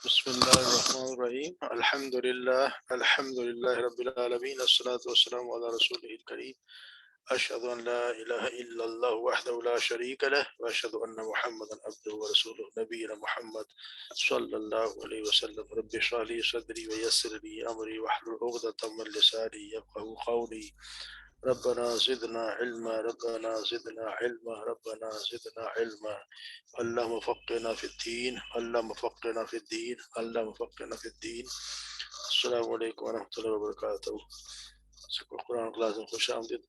بسم اللہ الرحمن الرحیم الحمد للہ رب العالمین الصلاۃ والسلام علی رسولہ الکریم اشہد ان لا الہ الا اللہ وحدہ لا شریک لہ واشہد ان محمدا عبدہ ورسولہ نبینا محمد صلی اللہ علیہ وسلم رب اشرح لی صدری ویسر لی امری واحلل عقدۃ من لسانی یفقہوا قولی ربنا زدنا علما ربنا زدنا علما ربنا زدنا علما اللهم فقهنا في الدين اللهم فقهنا في الدين اللهم فقهنا في الدين. السلام علیکم ورحمۃ اللہ وبرکاتہ. قرآن کلاس میں خوش آمدید.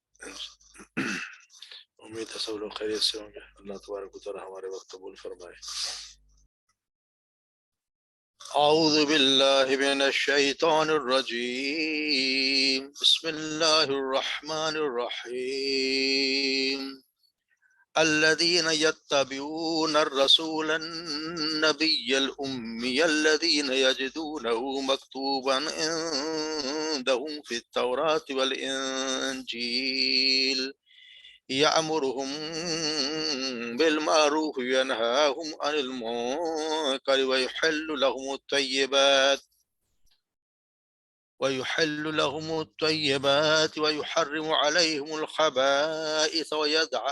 امید ہے سب لوگ خیریت سے ہوں گے. اللہ تبارک و تعالی ہمارے وقت قبول فرمائے. اعوذ باللہ من الشیطان الرجیم بسم اللہ الرحمن الرحیم. الذين يتبعون الرسول النبي الأمي الذين يجدونه مكتوبا عندهم في التوراة والإنجيل يأمرهم بالمعروف وينهاهم عن المنكر ويحل لهم الطيبات ويحرم عليهم الخبائث ويدع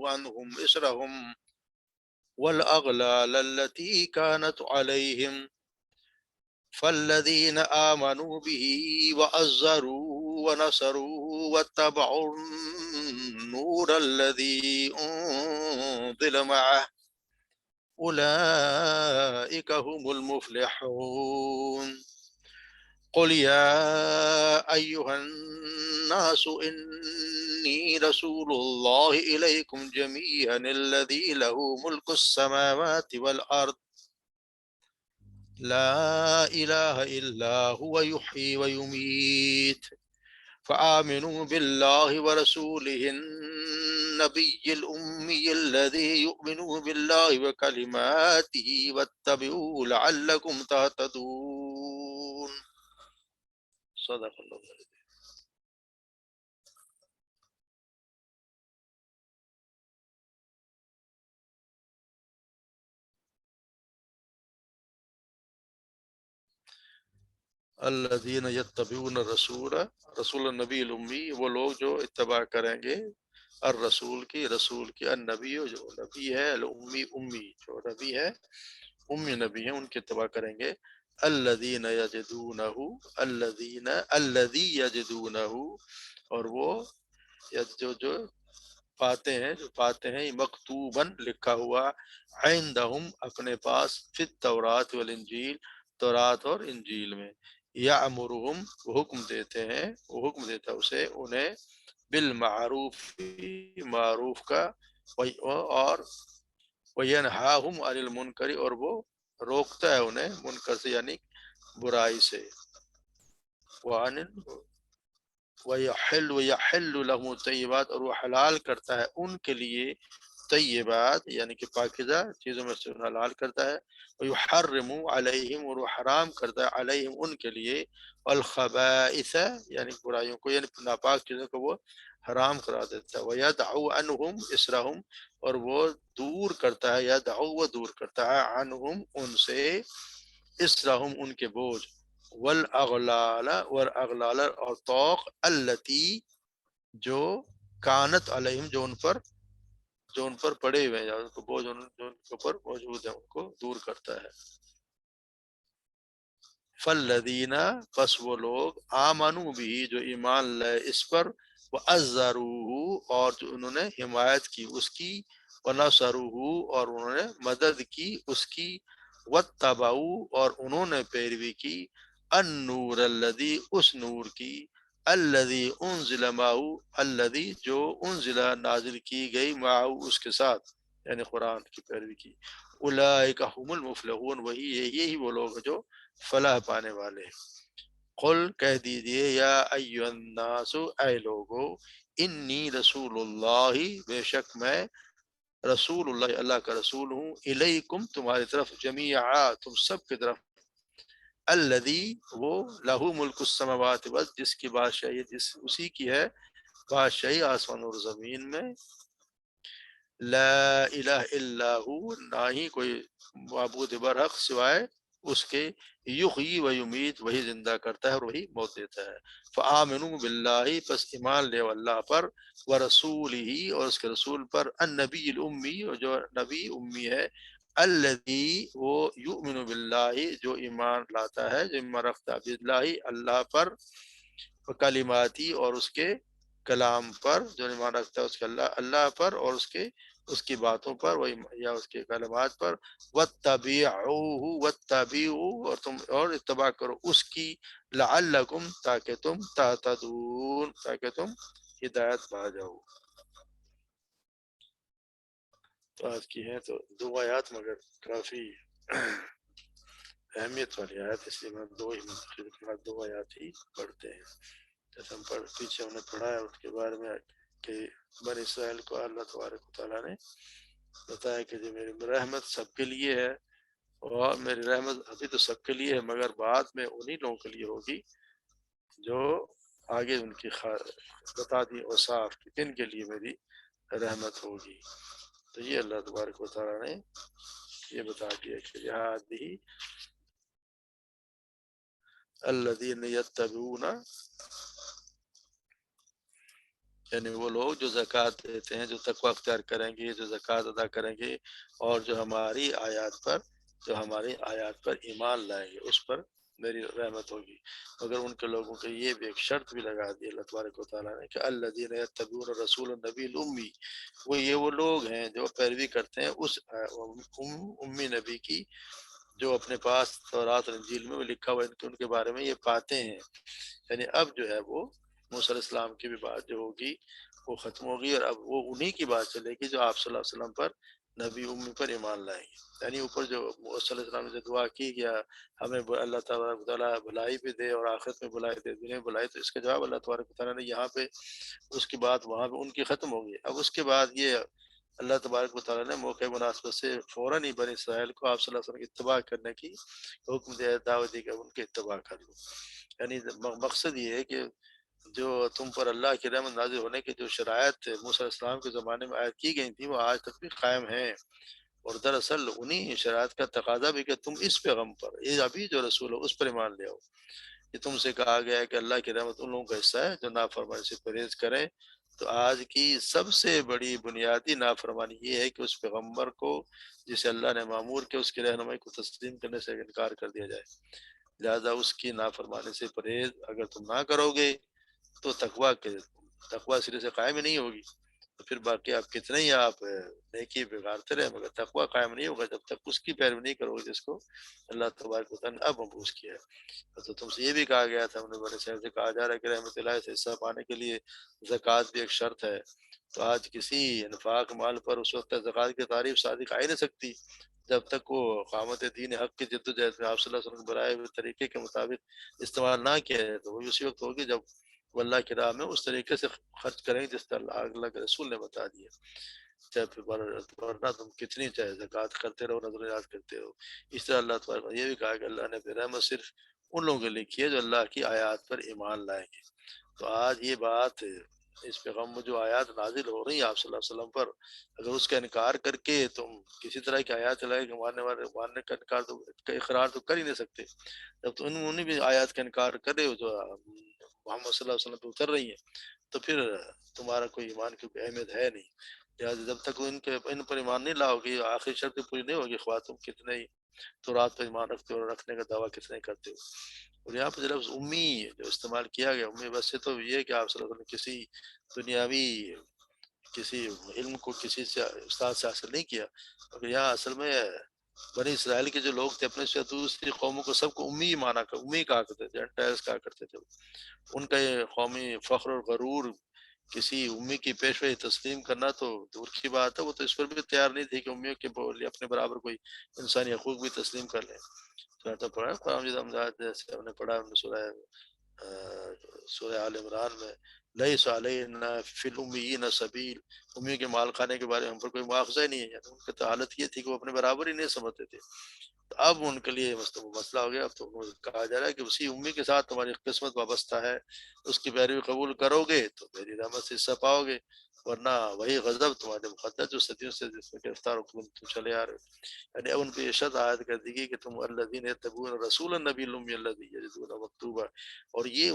عنهم إسرهم والأغلال التي كانت عليهم فالذين آمنوا به وعزروه ونصروه واتبعوا النور الذي أنزل معه أولئك هم المفلحون. قل يا أيها الناس إني رسول الله إليكم جميعا الذي له ملك السماوات والأرض لا إله إلا هو يحيي ويميت فآمنوا بالله ورسوله النبي الأمي الذي يؤمن بالله وكلماته واتبعوه لعلكم تهتدون. صدق اللہ. الذین یتبعون الرسول رسول النبی الامی، وہ لوگ جو اتباع کریں گے الرسول کی، رسول کی، النبی جو نبی ہے، الامی امی جو نبی ہے، امی نبی ہیں، ان کی اتباع کریں گے. الذین یجدونہ الذی یجدونہ، اور وہ جو پاتے ہیں مکتوباً لکھا ہوا، عندہم اپنے پاس، فی التوراۃ والانجیل تورات اور انجیل میں، یامرہم وہ حکم دیتا ہے اسے انہیں، بالمعروف معروف کا، اور وینہاہم عن المنکر اور وہ روکتا ہے انہیں منکر سے یعنی برائی سے، وَيَحِلُّ لَهُمُ الطَّيِّبَاتِ اور وہ حلال کرتا ہے ان کے لیے طیبات یعنی کہ پاکیزہ چیزوں میں سے حلال کرتا ہے، وَيُحَرِّمُ عَلَيْهِمْ اور وہ حرام کرتا ہے علیہم ان کے لیے، الخبائث یعنی برائیوں کو، یعنی ناپاک چیزوں کو وہ حرام کرا دیتا ہے، وَيَدْعُ عَنْهُمْ إِسْرَهُمْ اور وہ دور کرتا ہے، یدعو وہ دور کرتا ہے، عنہم ان سے، اسرہم ان کے بوجھ، والاغلال اور طوق، التی جو، کانت علیہم جو ان پر پڑے ہوئے ہیں، ان کو بوجھ جو ان کے اوپر موجود ہے ان کو دور کرتا ہے. فالذین پس وہ لوگ، آمنوا بھی جو ایمان لائے اس پر، وعزروہ اور جو انہوں نے حمایت کی اس کی، ونصروہ اور انہوں نے مدد کی اس کی، واتبعوا اور انہوں نے پیروی کی، النور الذی اس نور کی، الذی انزل معہ الذی جو انزل نازل کی گئی معہ اس کے ساتھ یعنی قرآن کی پیروی کی. اولئک هم المفلحون یہی وہ لوگ ہیں جو فلاح پانے والے ہیں. قل کہہ دیجئے، یا ایھا الناس اے لوگو، انی رسول اللہ بے شک میں رسول اللہ اللہ کا رسول ہوں، الیکم تمہاری طرف، جمیعا تم سب کی طرف، الذی وہ، لہ ملک السماوات بس جس کی بادشاہی اسی کی ہے بادشاہی آسمان اور زمین میں، لا الہ الا ہو نہ ہی کوئی معبود برحق سوائے اس کے یحیی و یمیت، وہی زندہ کرتا ہے اور وہی موت دیتا ہے۔ فآمنوا باللہ، پس ایمان لے اللہ پر، ورسولہ، اور اس کے رسول پر، النبی الامی، اور جو نبی امی ہے، الذی، وہ یؤمن باللہ، جو ایمان لاتا ہے، جو ایمان رکھتا ہے باللہ، اللہ پر، کلماتی، اور اس کے کلام پر، جو ایمان رکھتا ہے اس کے اللہ پر اور اس کی باتوں پر، یا اس کے کلمات پر، واتبعوہ، واتبعوہ، اور تم اور اتباع کرو اس کی، لعلکم، تاکہ تم تہتدون، تاکہ تم ہدایت پا جاؤ۔ تو آج کی ہیں تو دو آیات، مگر کافی اہمیت والی آیت، اس لیے میں دو آیات ہی پڑھتے ہیں۔ جیسے ہم پیچھے ہم نے پڑھا ہے اس کے بارے میں کہ بنی اسرائیل کو اللہ تبارک و تعالیٰ نے بتایا کہ جو میری رحمت سب کے لیے ہے، اور میری رحمت ابھی تو سب کے لیے ہے، مگر بعد میں انہی لوگوں کے لیے ہوگی جو آگے ان کی بتا دی اوصاف کہ کن کے لیے میری رحمت ہوگی۔ تو یہ اللہ تبارک و تعالیٰ نے یہ بتا دیا کہ یہاں الذین یتبعون، یعنی وہ لوگ جو زکوٰۃ دیتے ہیں، جو تقوی اختیار کریں گے، جو زکوٰۃ ادا کریں گے، اور جو ہماری آیات پر ایمان لائیں گے، اس پر میری رحمت ہوگی۔ مگر ان کے لوگوں کے یہ بھی ایک شرط بھی لگا دی اللہ تبارک و تعالیٰ نے کہ الذین یتبعون رسول النبی الامی، وہ لوگ ہیں جو پیروی کرتے ہیں اس امی نبی کی، جو اپنے پاس تورات اور انجیل میں لکھا ہوا ان کے بارے میں یہ پاتے ہیں۔ یعنی اب جو ہے وہ موسیٰ علیہ السلام کی بھی بات جو ہوگی وہ ختم ہوگی، اور اب وہ انہی کی بات چلے گی جو آپ صلی اللہ علیہ وسلم پر، نبی امی پر ایمان لائیں گے۔ یعنی اوپر جو موسیٰ علیہ السلام نے جو دعا کی گیا ہمیں اللہ تعالیٰ بھلائی بھی دے اور آخرت میں بھلائی دے، دنیا میں بھلائی، تو اس کا جواب اللہ تبارک و تعالیٰ نے یہاں پہ، اس کی بات وہاں پہ ان کی ختم ہوگی۔ اب اس کے بعد یہ اللہ تبارک و تعالیٰ نے موقع مناسبت سے فوراً ہی بنی اسرائیل کو آپ صلی اللہ علیہ وسلم کی اتباع کرنے کی حکم دیا، دعوت دی کہ ان کی اتباع کر لو۔ یعنی مقصد یہ ہے کہ جو تم پر اللہ کی رحمت نازل ہونے کی جو شرائط موسیٰ علیہ السلام کے زمانے میں عائد کی گئی تھی، وہ آج تک بھی قائم ہیں، اور دراصل انہی شرائط کا تقاضا بھی کہ تم اس پیغام پر، یہ ابھی جو رسول ہے اس پر ایمان لے آؤ۔ یہ تم سے کہا گیا ہے کہ اللہ کی رحمت ان لوگوں کا حصہ ہے جو نافرمانی سے پرہیز کریں۔ تو آج کی سب سے بڑی بنیادی نافرمانی یہ ہے کہ اس پیغمبر کو جسے اللہ نے مامور کیا، اس کی رہنمائی کو تسلیم کرنے سے انکار کر دیا جائے۔ لہذا اس کی نافرمانی سے پرہیز اگر تم نہ کرو گے تو تقوی سرے سے قائم ہی نہیں ہوگی۔ تو پھر باقی آپ کتنے ہی آپ نیکی بگاڑتے رہے، مگر تقوی قائم نہیں ہوگا جب تک اس کی پیروی نہیں کرو گے جس کو اللہ تبارک و تعالیٰ نے اب مبعوث کیا ہے۔ تو تم سے یہ بھی کہا گیا تھا، ہم نے بڑے شہر سے کہا جا رہا ہے کہ رحمت اللہ سے حصہ پانے کے لیے زکوٰۃ بھی ایک شرط ہے۔ تو آج کسی انفاق مال پر اس وقت زکوٰۃ کی تعریف صادق آ ہی نہیں سکتی جب تک وہ قامت دین حق کی جد و جہد میں آپ صلی اللہ علیہ وسلم کے برائے ہوئے طریقے کے مطابق استعمال نہ کیا جائے، تو وہ اسی وقت ہوگی جب وہ اللہ کی راہ میں اس طریقے سے خرچ کریں گے جس طرح اللہ کے رسول نے بتا دیا۔ چاہے پھر ورنہ تم کتنی چاہے زکوٰۃ کرتے رہو، نظر نیاز کرتے رہو۔ اس طرح اللہ تعالیٰ نے یہ بھی کہا کہ اللہ نے اپنی رحمت صرف ان لوگوں کے لیے کی ہے جو اللہ کی آیات پر ایمان لائیں گے۔ تو آج یہ بات، اس پیغام میں جو آیات نازل ہو رہی ہیں آپ صلی اللہ علیہ وسلم پر، اگر اس کا انکار کر کے تم کسی طرح کی آیات چلائے کہ ماننے کا انکار تو، کا اقرار تو کر ہی نہیں سکتے، جب تو انہوں نے بھی آیات کا انکار کرے جو محمد صلی اللہ علیہ وسلم پہ اتر رہی ہیں، تو پھر تمہارا کوئی ایمان کی کوئی اہمیت ہے نہیں۔ لہٰذا جب تک ان پر ایمان نہیں لاؤ گی، آخری شرط پوری نہیں ہوگی، خواہ تم کتنے ہی تو رات پر ایمان رکھتے ہو، رکھنے کا دعویٰ کتنے کرتے ہو۔ اور یہاں پہ لفظ امی جو استعمال کیا گیا، امی ویسے تو یہ کہ آپ صلی اللہ علیہ وسلم نے کسی دنیاوی کسی علم کو کسی سے استاد سے حاصل نہیں کیا، مگر یہاں اصل میں بنی اسرائیل کے جو لوگ تھے اپنے سے دوسری قوموں کو سب کو امی کہا کرتے تھے، جینٹائلز کہا کرتے تھے۔ ان کا یہ قومی فخر اور غرور کسی امی کی پیشوائی تسلیم کرنا تو دور کی بات ہے، وہ تو اس پر بھی تیار نہیں تھی کہ امیوں کے بولے اپنے برابر کوئی انسانی حقوق بھی تسلیم کر لیں۔ تو پڑھا قرآن مجید امداد جیسے ہم نے پڑھا سورہ آل عمران میں، لیس علینا فی الامیین سبیل، امیوں کے مال خانے کے بارے میں ہم پر کوئی مواخذہ ہی نہیں ہے۔ یعنی ان کی تو حالت یہ تھی کہ وہ اپنے برابر ہی نہیں سمجھتے تھے۔ تو اب ان کے لیے مسئلہ ہو گیا، اب تو کہا جا رہا ہے کہ اسی امی کے ساتھ تمہاری قسمت وابستہ ہے، اس کی پیروی قبول کرو گے تو میری رحمت سے حصہ پاؤ گے، ورنہ وہی غضب تمہارے مقدس جو صدیوں سے جس میں گرفتار ہو تم چلے آ رہے ہو. یعنی اب ان پہ یہ شرط عائد کر دی گئی کہ تم الذین یتبعون رسول النبی الامی الذی یجدونہ مکتوبا، اور یہ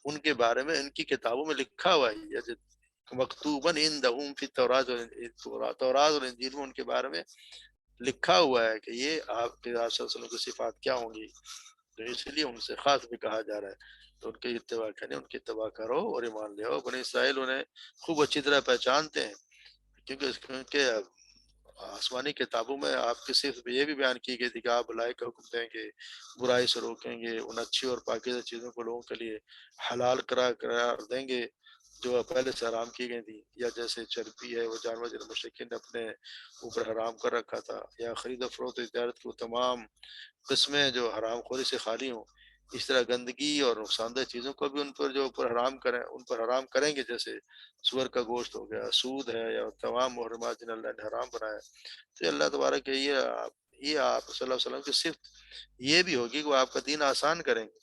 ان کے بارے میں ان کی کتابوں میں لکھا ہوا ہے مکتوباً عندہم فی التوراۃ، تورات اور انجیل میں ان کے بارے میں لکھا ہوا ہے کہ یہ آپ کے صلی اللہ علیہ وسلم کی صفات کیا ہوں گی، تو اس لیے ان سے خاص بھی کہا جا رہا ہے. تو ان کی اتباع کریں، ان کی اتباع کرو اور ایمان لے آؤ. بنی اسرائیل انہیں خوب اچھی طرح پہچانتے ہیں، کیونکہ آسمانی کتابوں میں آپ کی صرف یہ بھی بیان کی گئی تھی کہ آپ بھلائی کا حکم دیں گے، برائی سے روکیں گے، ان اچھی اور پاکیزہ چیزوں کو لوگوں کے لیے حلال قرار دیں گے جو پہلے سے حرام کی گئی تھی، یا جیسے چربی ہے وہ جانور جن مشرکین نے اپنے اوپر حرام کر رکھا تھا، یا خرید و فروخت تجارت کی وہ تمام قسمیں جو حرام خوری سے خالی ہوں. اس طرح گندگی اور نقصان دہ چیزوں کو بھی ان پر جو اوپر حرام کریں، ان پر حرام کریں گے، جیسے سور کا گوشت ہو گیا، سود ہے، یا تمام محرمات جن اللہ نے حرام بنایا. تو اللہ تبارک کہ یہ آپ صلی اللہ علیہ وسلم کی صفت یہ بھی ہوگی کہ وہ آپ کا دین آسان کریں گے،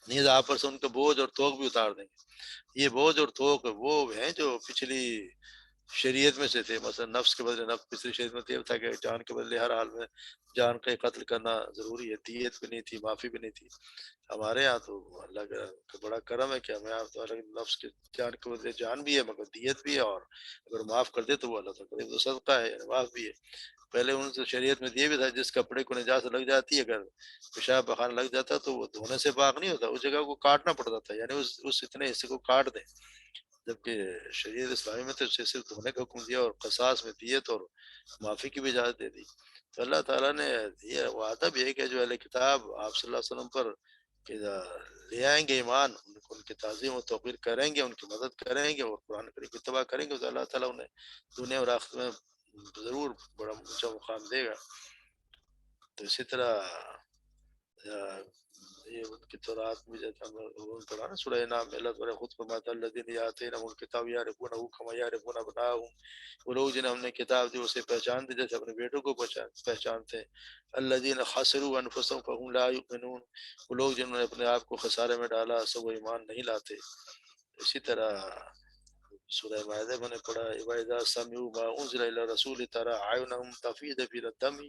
نیز آپ پر سے ان کا بوجھ اور توق بھی اتار دیں گے. یہ بوجھ اور توق وہ ہیں جو پچھلی شریعت میں سے تھے. مثلا نفس کے بدلے نفس، پچھلی شریعت میں تو یہ تھا کہ جان کے بدلے ہر حال میں جان کا قتل کرنا ضروری ہے، دیت بھی نہیں تھی، معافی بھی نہیں تھی. ہمارے یہاں تو اللہ کا بڑا کرم ہے کہ ہمیں یہاں تو نفس کے جان کے بدلے جان بھی ہے مگر دیت بھی ہے، اور اگر معاف کر دے تو وہ اللہ تعالیٰ تو صدقہ ہے، یعنی معاف بھی ہے. پہلے ان سے شریعت میں یہ بھی تھا جس کپڑے کو نجاست لگ جاتی ہے، اگر پیشاب پخانا لگ جاتا تو وہ دھونے سے پاک نہیں ہوتا، اس جگہ کو کاٹنا پڑتا تھا، یعنی اس اتنے حصے کو کاٹ دیں. جبکہ شریعت اسلامی میں تو اسے صرف دھونے کا حکم دیا، اور قصاص میں دیت اور معافی کی بھی اجازت دے دی. تو اللہ تعالیٰ نے یہ وعدہ بھی ہے کہ جو اہل کتاب آپ صلی اللہ علیہ وسلم پر لے آئیں گے ایمان، ان کی تعظیم و توقیر کریں گے، ان کی مدد کریں گے اور قرآن کریم کی اتباع کریں گے، تو اللہ تعالیٰ انہیں دنیا اور آخرت میں ضرور بڑا اونچا مقام دے گا. تو اسی طرح یہ ان کی تورات میں جیسا ہم پڑھا نا سورہ نام میں اللہ تعالیٰ خود فرماتا ہے الذین یاتینہم الکتاب یعرفونہ کما یعرفون ابناءہم، وہ لوگ جنہیں ہم نے کتاب دی اسے پہچانتے جیسے اپنے بیٹوں کو پہچانتے ہیں. الذین خسروا انفسهم فهم لا یؤمنون، وہ لوگ جنہوں نے اپنے آپ کو خسارے میں ڈالا سو وہ ایمان نہیں لاتے. اسی طرح سورہ مائدہ میں نے پڑھا وَإِذَا سَمِعُوا مَا أُنزِلَ إِلَى الرَّسُولِ تَرَىٰ أَعْيُنَهُمْ تَفِيضُ مِنَ الدَّمْعِ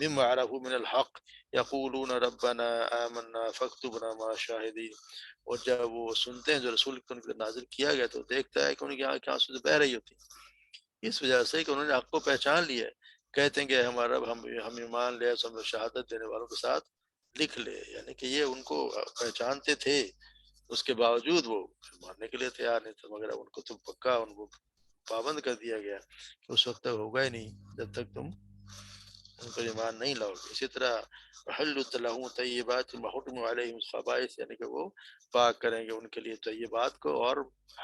مِمَّا عَرَفُوا مِنَ الْحَقِّ يَقُولُونَ رَبَّنَا آمَنَّا فَاكْتُبْنَا مَعَ الشَّاهِدِينَ. اور جب وہ سنتے ہیں جو رسول کو ان پر نازل کیا گیا تو دیکھتا ہے کہ ان کی آنکھیں آنسو سے بہہ رہی ہوتی ہیں، اس وجہ سے کہ انہوں نے حق کو پہچان لیا ہے. کہتے ہیں کہ ہمارا رب ہم ایمان لے تو ہم شہادت دینے والوں کے ساتھ لکھ لے، یعنی کہ یہ ان کو پہچانتے تھے، اس کے باوجود وہ ماننے کے لیے تیار نہیں تھے. مگر ان کو تو پکا ان کو پابند کر دیا گیا کہ اس وقت تک ہوگا ہی نہیں جب تک تم ان پر ایمان نہیں لاؤ گے. اسی طرح حلت لہم طیبات وحرم علیہم الخبائث، یعنی کہ وہ پاک کریں گے ان کے لیے طیبات کو اور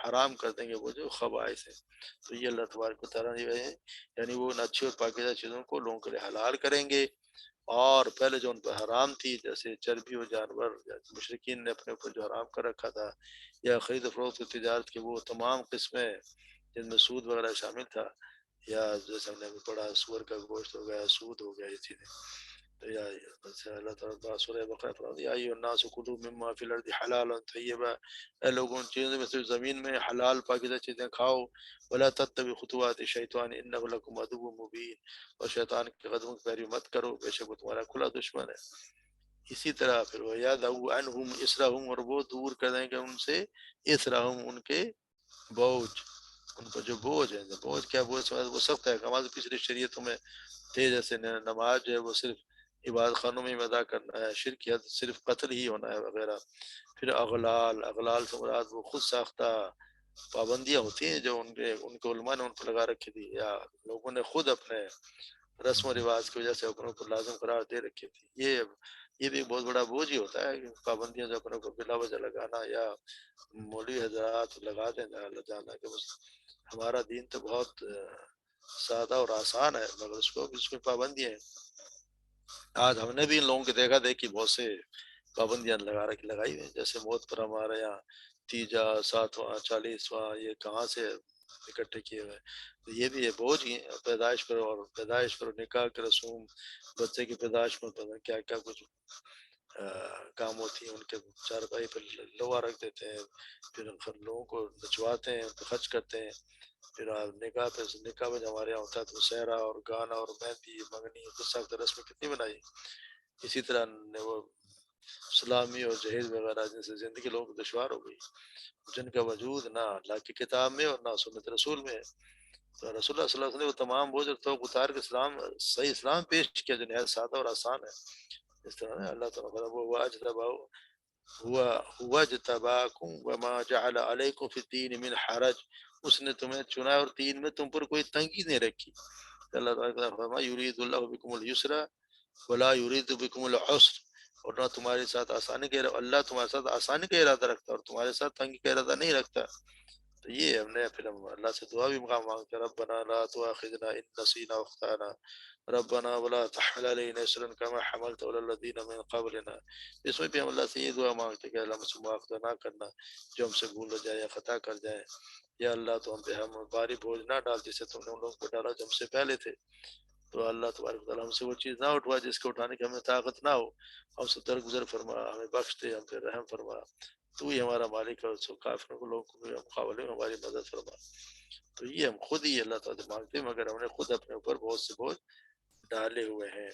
حرام کر دیں گے وہ جو خبائث ہیں. تو یہ اللہ تبارک و تعالیٰ نے یعنی وہ ان اچھی اور پاکیزہ چیزوں کو لوگوں کے لیے حلال کریں گے، اور پہلے جو ان پر حرام تھی جیسے چربی و جانور، مشرکین نے اپنے اوپر جو حرام کر رکھا تھا، یا خرید و فروخت کی تجارت کی وہ تمام قسمیں جن میں سود وغیرہ شامل تھا، یا جیسے ہم نے بھی پڑھا سور کا گوشت ہو گیا، سود ہو گیا، یہ چیزیں. تو یا اللہ تعالیٰ سورہ بقرہ فرماتا ہے یا ایھا الناس کلوا مما فی الارض حلالا طیبا، اے لوگوں ان چیزوں میں سے زمین میں حلال پاکیزہ چیزیں کھاؤ، ولا تتبعوا خطوات الشیطان انہ لکم عدو مبین، اور شیطان کے قدموں کی پیروی مت کرو، بے شک وہ تمہارا کھلا دشمن ہے. اسی طرح پھر وَيَضَعُ عَنْهُمْ إِصْرَهُمْ، اور وہ دور کر دیں گے ان سے إِصْرَهُمْ ان کے بوجھ، ان پر جو بوجھ ہے. بوجھ کیا؟ بوجھ وہ سخت ہے. ہمارے پچھلی شریعتوں میں تھے جیسے نماز جو ہے وہ صرف عبادت خانوں میں ادا کرنا ہے، شرکیت صرف قتل ہی ہونا ہے وغیرہ. پھر اغلال سے مراد وہ خود ساختہ پابندیاں ہوتی ہیں جو ان کے علماء نے ان پر لگا رکھی تھی، یا لوگوں نے خود اپنے رسم و رواج کی وجہ سے اپنوں کو لازم قرار دے رکھی تھی. یہ بھی ایک بہت بڑا بوجھ ہی ہوتا ہے کہ پابندیاں جو اپنے کو بلا وجہ لگانا، یا مولوی حضرات لگا دیں جانا کہ بس ہمارا دین تو بہت سادہ اور آسان ہے، مگر اس میں پابندیاں ہیں. آج ہم نے بھی ان لوگوں کے دیکھا دیکھی بہت سے پابندیاں لگائی ہوئی ہیں، جیسے موت پر ہمارے یہاں تیجا، ساتواں، 40واں یہ کہاں سے اکٹھے کیے ہوئے. تو یہ بھی ہے بوجھ ہی ہے. پیدائش پر نکاح کے رسوم، بچے کی پیدائش پر کیا کیا کچھ کام ہوتی ہیں، ان کے چارپائی پہ لوا رکھ دیتے ہیں، پھر لوگوں کو نچواتے ہیں، ان پہ خرچ کرتے ہیں. پھر نکاح میں جو ہمارے یہاں ہوتا ہے تو سہرا اور گانا اور مہندی منگنی قصہ کی رسمیں کتنی بنائی. اسی طرح وہ سلامی اور جہیز وغیرہ جن سے زندگی لوگوں کو دشوار ہو گئی، جن کا وجود نہ اللہ کی کتاب میں اور نہ سنت رسول میں ہے. تو رسول اللہ صلی اللہ علیہ وسلم نے وہ تمام بوجھ اور توق اتار کے اسلام صحیح اسلام پیش کیا جو نہایت سادہ اور آسان ہے. اس طرح اللہ تعالیٰ ہوا اجتباکم وما جعل علیکم فی الدین من حرج، اس نے تمہیں چنا اور دین میں تم پر کوئی تنگی نہیں رکھی. اللہ تعالیٰ نے فرمایا یرید اللہ بکم اليسر ولا یرید بکم العسر، اور نہ تمہارے ساتھ آسانی کا ارادہ، اللہ تمہارے ساتھ آسانی کا ارادہ رکھتا ہے اور تمہارے ساتھ تنگی کا ارادہ نہیں رکھتا. تو یہ ہم نے پھر ہم اللہ سے دعا بھی مانگتے ہیں، ربنا لا تؤاخذنا ان نسینا واخطانا ربنا ولا تحمل علينا اسرا كما حملت على الذين من قبلنا. اس میں بھی ہم اللہ سے یہ دعا مانگتے ہیں کہ اللہ مجھ سے مواخذہ نہ کرنا جو ہم سے بھول ہو جائے یا خطا کر جائے. یا اللہ تو ہم پہ ہم بھاری بوجھ نہ ڈال جسے تم نے ان لوگوں کو ڈالا جو ہم سے پہلے تھے. تو اللہ تبارک و تعالیٰ ہم سے وہ چیز نہ اٹھوا جس کو اٹھانے کی ہمیں طاقت نہ ہو. ہم سے درگزر فرما، ہمیں بخش دے، ہم پہ رحم فرما. تو ہی ہمارا مالک ہے، سو کافروں کو لوگوں کے مقابلے میں ہماری مدد فرما. تو یہ ہم خود ہی اللہ تعالیٰ سے مانگتے ہیں، مگر ہم نے خود اپنے اوپر بہت سے بوجھ ڈالے ہوئے ہیں.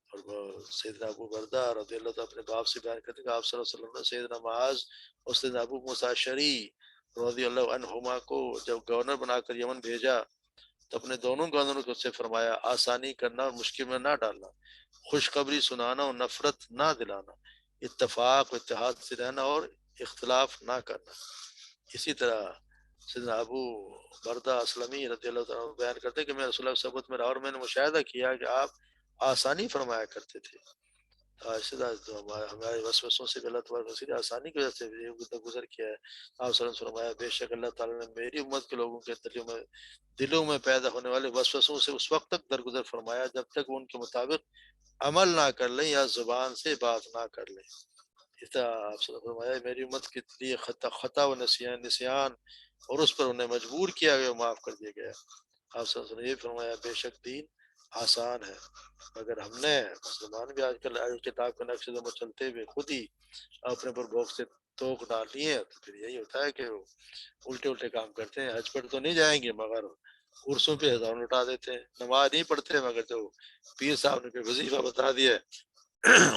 اور وہ سیدنا ابو بردہ رضی اللہ تعالیٰ اپنے باپ سے بیان کرتے کہ آپ صلی اللہ علیہ وسلم نے سیدنا معاذ اور سیدنا ابو موسیٰ اشعری رضی اللہ عنہما کو جب گورنر بنا کر یمن بھیجا تو اپنے دونوں گورنروں کو سے فرمایا آسانی کرنا اور مشکل میں نہ ڈالنا، خوشخبری سنانا اور نفرت نہ دلانا، اتفاق و اتحاد سے رہنا اور اختلاف نہ کرنا. اسی طرح سیدنا ابو بردہ اسلمی رضی اللہ تعالیٰ بیان کرتے کہ میں رسول اللہ صلی اللہ علیہ وسلم میں رہا اور میں نے مشاہدہ کیا کہ آپ آسانی فرمایا کرتے تھے. ہمارے وسوسوں سے اللہ تبارک و تعالیٰ آسانی کی وجہ سے گزر کیا ہے. آپ صلی اللہ علیہ وسلم فرمایا بے شک اللہ تعالیٰ نے میری امت کے لوگوں کے دلوں میں پیدا ہونے والے وسوسوں سے اس وقت تک درگزر فرمایا جب تک وہ ان کے مطابق عمل نہ کر لیں یا زبان سے بات نہ کر لیں. اس طرح آپ صلی اللہ علیہ وسلم فرمایا میری امت کے لیے خطا و نسیان اور اس پر انہیں مجبور کیا گیا معاف کر دیا گیا. آپ صلی اللہ علیہ وسلم نے یہ فرمایا بے شک دین آسان ہے، مگر ہم نے مسلمان بھی آج کل کتاب کے نقشے میں چلتے ہوئے خود ہی اپنے پر بہت سے توق ڈال لیے ہیں. تو پھر یہی ہوتا ہے کہ وہ الٹے کام کرتے ہیں. حج پر تو نہیں جائیں گے مگر عرسوں پہ ہزار لٹا دیتے ہیں. نماز نہیں پڑھتے مگر جو پیر صاحب نے کوئی وظیفہ بتا دیا ہے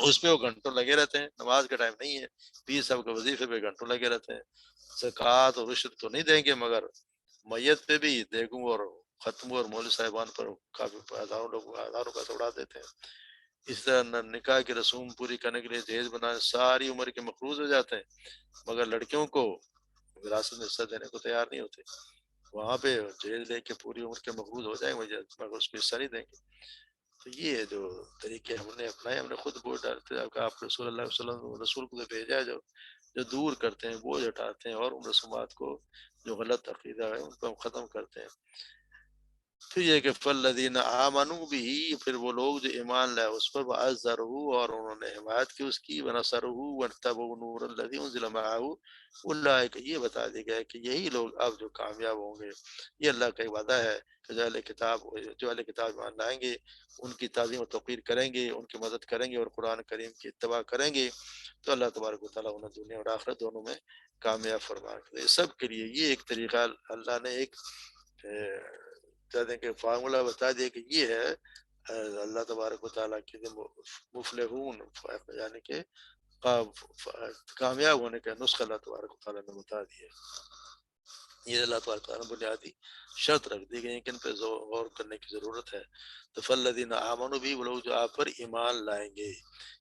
اس پہ وہ گھنٹوں لگے رہتے ہیں. نماز کا ٹائم نہیں ہے، پیر صاحب کے وظیفے پہ گھنٹوں لگے رہتے ہیں. زکوٰۃ اور رشوت تو نہیں دیں گے مگر میت پہ بھی دیگوں اور ختموں اور مولوی صاحبان پر کافی ہزاروں پیسے اڑا دیتے ہیں. اس طرح نکاح کی رسوم پوری کرنے کے لیے جہیز بنانے ساری عمر کے مقروض ہو جاتے ہیں، مگر لڑکیوں کو وراثت میں حصہ دینے کو تیار نہیں ہوتے. وہاں پہ جہیز لے کے پوری عمر کے مقروض ہو جائیں گے مگر اس کو حصہ نہیں دیں گے. تو یہ جو طریقے ہم نے اپنائے، ہم نے خود بوجھ ڈالتے ہیں. آپ رسول اللہ صلی اللہ علیہ وسلم رسول کو بھیجا ہے جو دور کرتے ہیں، بوجھ ہٹاتے ہیں اور ان رسومات کو جو غلط عقیدہ ہے ان کو ہم ختم کرتے ہیں. پھر یہ کہ فالذین آمنوا بھی، پھر وہ لوگ جو ایمان لائے اس پر وعزروہ اور انہوں نے حمایت کی اس کی، ونصروہ واتبعوا النور الذی انزل معہ، اولئک، یہ بتا دیا گیا ہے کہ یہی لوگ اب جو کامیاب ہوں گے. یہ اللہ کا وعدہ ہے کہ جو اہل کتاب ایمان لائیں گے ان کی تعظیم و توقیر کریں گے، ان کی مدد کریں گے اور قرآن کریم کی اتباع کریں گے تو اللہ تبارک و تعالیٰ انہیں دنیا اور آخرت دونوں میں کامیاب فرما دے. سب کے لیے یہ ایک طریقہ اللہ نے ایک کہتے ہیں کہ فارمولہ بتا دیا کہ یہ ہے اللہ تبارک و تعالیٰ کے مفلحون، یعنی کہ کامیاب ہونے کا نسخہ اللہ تبارک و تعالیٰ نے بتا دیا. یہ اللہ تبارک و تعالیٰ نے بنیادی شرط رکھ دی گئی کہ ان پہ غور کرنے کی ضرورت ہے. تو فالذین آمنوا بھی، وہ لوگ جو آپ پر ایمان لائیں گے،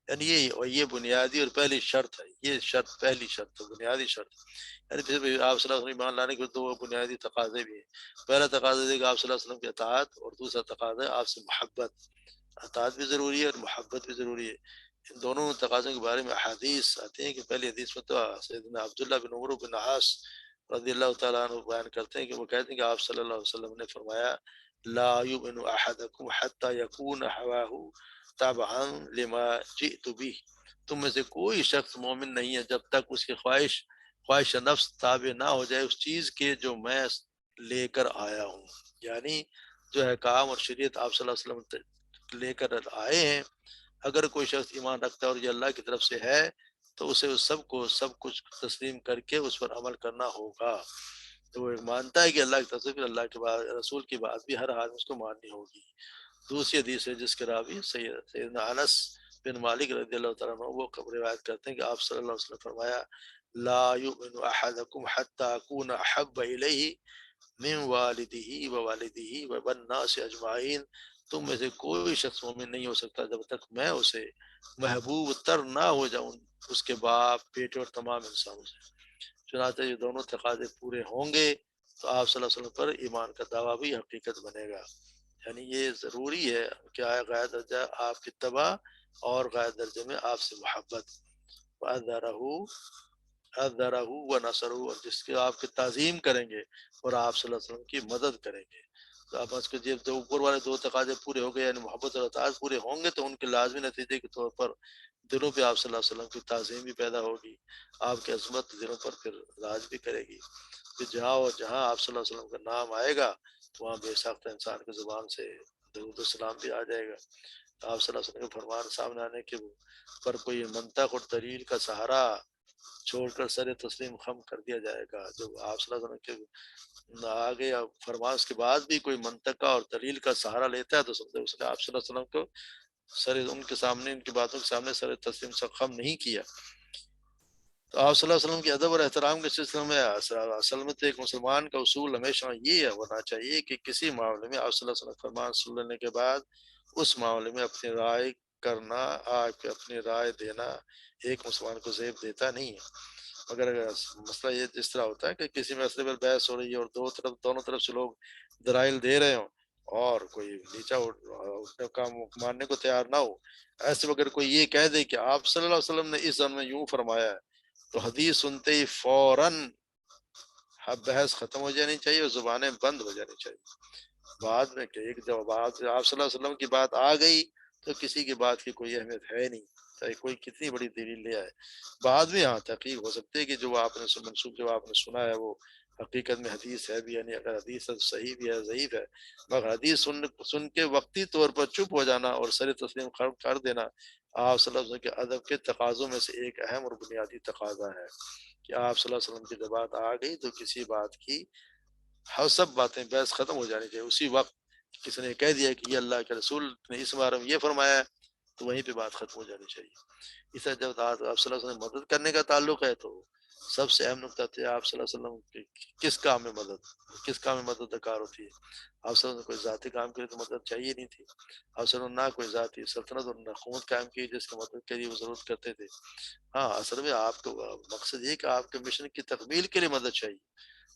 یعنی یہ بنیادی اور پہلی شرط ہے. یہ شرط پہلی شرط ہے، بنیادی شرط. یعنی پھر آپ صلی اللہ علیہ وسلم ایمان لانے کے دو بنیادی تقاضے بھی ہیں. پہلا تقاضا ہے کہ آپ صلی اللہ علیہ وسلم کی اطاعت، اور دوسرا تقاضا ہے آپ سے محبت. اطاعت بھی ضروری ہے اور محبت بھی ضروری ہے. ان دونوں تقاضوں کے بارے میں احادیث آتے ہیں کہ پہلی حدیث میں تو سیدنا عبداللہ بن عمرو بن عاص رضی اللہ تعالیٰ عنہ بیان کرتے ہیں کہ وہ کہتے ہیں کہ آپ صلی اللہ علیہ وسلم نے فرمایا لا یؤمن احدکم حتی یکون ہواہ تابعا لما جئت به، تم میں سے کوئی شخص مومن نہیں ہے جب تک اس کی خواہش نفس تابع نہ ہو جائے اس چیز کے جو میں لے کر آیا ہوں. یعنی جو احکام اور شریعت آپ صلی اللہ علیہ وسلم لے کر آئے ہیں اگر کوئی شخص ایمان رکھتا ہے اور یہ اللہ کی طرف سے ہے تو اسے اس سب کچھ تسلیم کر کے اس پر عمل کرنا ہوگا. تو وہ ایک مانتا ہے کہ اللہ کی طرف سے، پھر اللہ کے بعد رسول کی بات بھی ہر حال میں اس کو ماننی ہوگی. دوسری حدیث ہے جس کے راوی سیدنا انس بن مالک رضی اللہ تعالیٰ عنہ وہ روایت کرتے ہیں کہ آپ صلی اللہ علیہ وسلم نے فرمایا لا یؤمن احدکم حتی اکون احب الیہ من والدہ والناس اجمعین. تم میں سے کوئی شخص مومن نہیں ہو سکتا جب تک میں اسے محبوب تر نہ ہو جاؤں اس کے باپ، بیٹے اور تمام انسانوں سے. چنانچہ یہ دونوں تقاضے پورے ہوں گے تو آپ صلی اللہ علیہ وسلم پر ایمان کا دعویٰ بھی حقیقت بنے گا. یعنی یہ ضروری ہے کہ غیر درجہ آپ کی اتباع اور غیر درجے میں آپ سے محبت. وَأَذَّرَهُ وَنَصَرَهُ، اور جس کے آپ کی تعظیم کریں گے اور آپ صلی اللہ علیہ وسلم کی مدد کریں گے. تو آپ اس کے جب اوپر والے دو تقاضے پورے ہو گئے، یعنی محبت اور اطاعت پورے ہوں گے، تو ان کے لازمی نتیجے کے طور پر دلوں پہ آپ صلی اللہ علیہ وسلم کی تعظیم بھی پیدا ہوگی، آپ کی عظمت دلوں پر پھر راج بھی کرے گی. کہ جہاں آپ صلی اللہ علیہ وسلم کا نام آئے گا تو وہاں بے ساختہ انسان کی زبان سے درود و سلام بھی آ جائے گا. آپ صلی اللہ علیہ وسلم کے فرمان سامنے آنے کے پر کوئی منطق اور دلیل کا سہارا چھوڑ کر سر تسلیم خم کر دیا جائے گا. جب آپ صلی اللہ علیہ وسلم کے آگے فرمان کے بعد بھی کوئی منطقہ اور دلیل کا سہارا لیتا ہے تو سمجھے اس نے آپ صلی اللہ علیہ وسلم کو ان کے سامنے، ان کی باتوں کے سامنے سر تسلیم سے خم نہیں کیا. تو آپ صلی اللہ علیہ وسلم کے ادب اور احترام کے سلسلے میں اصل میں تو ایک مسلمان کا اصول ہمیشہ یہ ہونا چاہیے کہ کسی معاملے میں آپ صلی اللہ علیہ وسلم فرمان سن لینے کے بعد اس معاملے میں اپنی رائے کرنا، اپنی رائے دینا ایک مسلمان کو زیب دیتا نہیں ہے. مگر مسئلہ یہ اس طرح ہوتا ہے کہ کسی مسئلے پر بحث ہو رہی ہے اور دونوں طرف سے لوگ دلائل دے رہے ہوں اور کوئی نیچا اٹھنے کا ماننے کو تیار نہ ہو، ایسے اگر کوئی یہ کہہ دے کہ آپ صلی اللہ علیہ وسلم نے اس زمانے میں یوں فرمایا ہے، تو حدیث سنتے ہی فوراً بحث ختم ہو جانی چاہیے اور زبانیں بند ہو جانی چاہیے. بعد میں کہ ایک جب آپ صلی اللہ علیہ وسلم کی بات آ گئی تو کسی کی بات کی کوئی اہمیت ہے نہیں، چاہے کوئی کتنی بڑی دلیل لے آئے. بعد میں یہاں تحقیق ہو سکتی ہے کہ جو آپ نے منسوخ جو آپ نے سنا ہے وہ حقیقت میں حدیث ہے بھی، یعنی اگر حدیث صحیح بھی ہے ضعیف ہے. مگر حدیث سن کے وقتی طور پر چپ ہو جانا اور سر تسلیم کر دینا آپ صلی اللہ علیہ وسلم کے ادب کے تقاضوں میں سے ایک اہم اور بنیادی تقاضا ہے کہ آپ صلی اللہ علیہ وسلم کی جب بات آ گئی تو کسی بات کی سب باتیں بحث ختم ہو جانی چاہیے. اسی وقت کسی نے کہہ دیا کہ یہ اللہ کے رسول نے اس بارے میں یہ فرمایا ہے تو وہیں پہ بات ختم ہو جانی چاہیے. اس طرح جب آپ صلی اللہ علیہ وسلم مدد کرنے کا تعلق ہے تو سب سے اہم نقطہ تھا آپ صلی اللہ علیہ وسلم کی کس کام میں مدد درکار ہوتی ہے. آپ صلی اللہ علیہ وسلم کوئی ذاتی کام کے لیے تو مدد چاہیے نہیں تھی. آپ صلی اللہ علیہ وسلم نہ کوئی ذاتی سلطنت اور حکومت قائم کی جس کی مدد کے لیے وہ ضرورت کرتے تھے. ہاں اصل میں آپ کو مقصد یہ کہ آپ کے مشن کی تکمیل کے لیے مدد چاہیے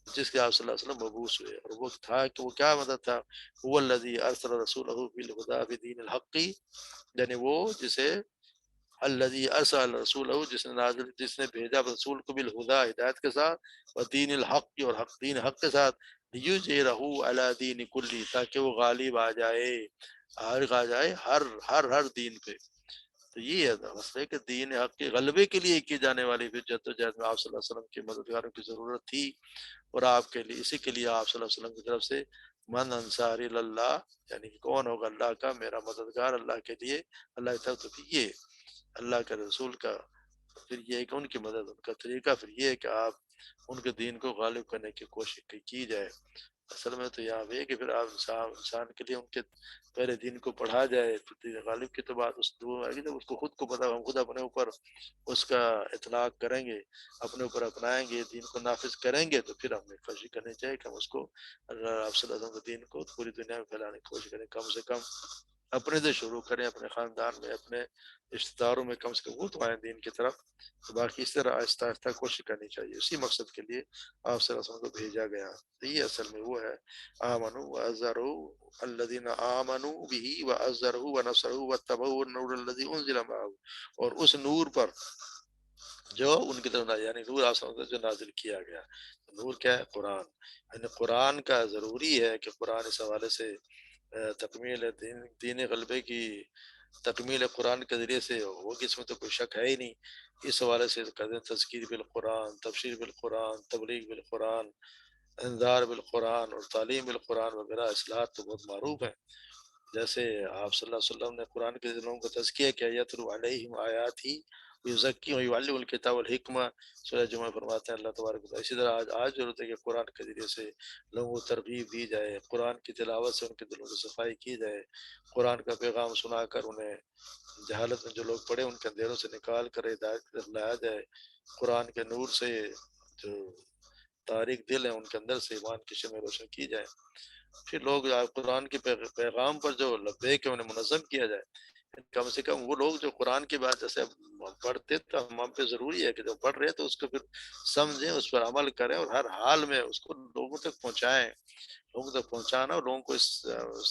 جس کے آپ صلی اللہ علیہ وسلم مبعوث ہوئے، اور وہ تھا کہ وہ کیا مدد تھا، هو الذی ارسل رسولہ بالہدی بدین الحق، یعنی وہ جسے الذی ارسل رسولہ جس نے بھیجا رسول کو بالہدی ہدایت کے ساتھ اور دین الحق اور دین حق کے ساتھ، لیظہرہ علی دین کلی، تاکہ وہ غالب آ جائے ہر دین پہ. تو یہ ہے مسئلہ کہ دین حق کے غلبے کے لیے کی جانے والی جد و جہد میں آپ صلی اللہ علیہ وسلم کے مددگاروں کی ضرورت تھی. اور آپ کے لیے اسی کے لیے آپ صلی اللہ علیہ وسلم کی طرف سے من انصاری اللہ، یعنی کہ کون ہوگا اللہ کا میرا مددگار اللہ کے لیے، اللہ کی طرف. تو پھر یہ اللہ کے رسول کا پھر یہ ہے کہ ان کی مدد، ان کا طریقہ پھر یہ ہے کہ آپ ان کے دین کو غالب کرنے کی کوشش کی جائے. اصل میں تو یہاں بھی ہے کہ پھر آپ انسان کے لیے ان کے پہلے دین کو پڑھا جائے تو دین غالب کی تو بات اس دعا آئے گی جب اس کو خود کو پتا، ہم خود اپنے اوپر اس کا اطلاق کریں گے، اپنے اوپر اپنائیں گے، دین کو نافذ کریں گے، تو پھر ہمیں کوشش کرنی چاہیے کہ ہم اس کو آپ صلی اللہ علیہ وسلم کے دین کو پوری دنیا میں پھیلانے کی کوشش کریں. کم سے کم اپنے سے شروع کریں، اپنے خاندان میں، اپنے رشتہ داروں میں کم سے کم وہ تو آئیں دین کی طرف. تو باقی اس طرح آہستہ آہستہ کوشش کرنی چاہیے. اسی مقصد کے لیے آپ صلی اللہ علیہ وسلم کو بھیجا گیا. تو یہ اصل میں وہ ہے آمنوا وعزروا الذین آمنوا به وعزروا ونصروا واتبعوا النور الذی انزل معه، اور اس نور پر جو ان کی طرف یعنی نور آسمان سے جو نازل کیا گیا. نور کیا ہے؟ قرآن. یعنی قرآن کا ضروری ہے کہ قرآن اس حوالے سے تکمیل دین غلبے کی تکمیل قرآن کے ذریعے سے ہوگی، اس میں تو کوئی شک ہے ہی نہیں. اس حوالے سے کہتے ہیں تذکیر بالقرآن، تبشیر بالقرآن، تبلیغ بالقرآن، انذار بالقرآن اور تعلیم بالقرآن وغیرہ اصلاحات تو بہت معروف ہیں. جیسے آپ صلی اللہ علیہ وسلم نے قرآن کے دلوں کو تزکیہ کیا، یتلو علیہم آیات ہی یزکی و یعلم الکتاب والحکمہ، سورہ جمعہ فرماتے ہیں اللہ تبارک و تعالیٰ۔ اسی طرح آج ضرورت ہے کہ قرآن کے ذریعے سے لوگوں کو ترغیب دی جائے، قرآن کی تلاوت سے ان کے دلوں کی صفائی کی جائے، قرآن کا پیغام سنا کر انہیں جہالت میں جو لوگ پڑے ان کے اندھیروں سے نکال کر ہدایت کی طرف لایا جائے، قرآن کے نور سے جو تاریک دل ہیں ان کے اندر سے ایمان کی شمع روشن کی جائے، پھر لوگ قرآن کے پیغام پر جو لبیک ہے انہیں منظم کیا جائے۔ کم سے کم وہ لوگ جو قرآن کی بات جیسے پڑھتے تو ہم پہ ضروری ہے کہ جو پڑھ رہے ہیں تو اس کو پھر سمجھیں، اس پر عمل کریں اور ہر حال میں اس کو لوگوں تک پہنچائیں، لوگوں تک پہنچانا اور لوگوں کو اس